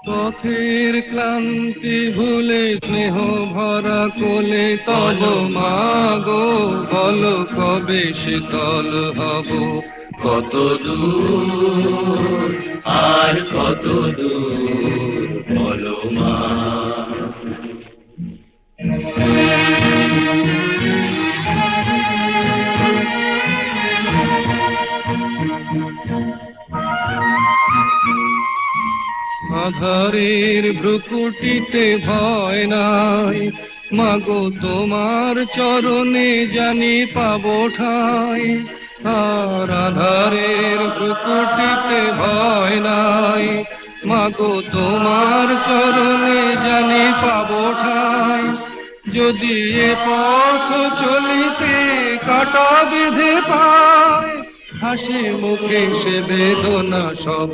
পথের ক্লান্তি ভুলে স্নেহ ভরা কোলে তব মাগো বলো কবে শীতল হব। কত দূর আর কত দূর বলো মা। আধারের ভ্রুকুটিতে ভয় নাই, মাগো তোমার চরণে জানি পাবো ঠাঁই। আর আধারের ভ্রুকুটিতে ভয় নাই, মাগো তোমার চরণে জানি পাবো ঠাঁই। যদি এ পথ চলিতে কাটা বেঁধে পায়, হাসি মুখে সে বেদনা সব।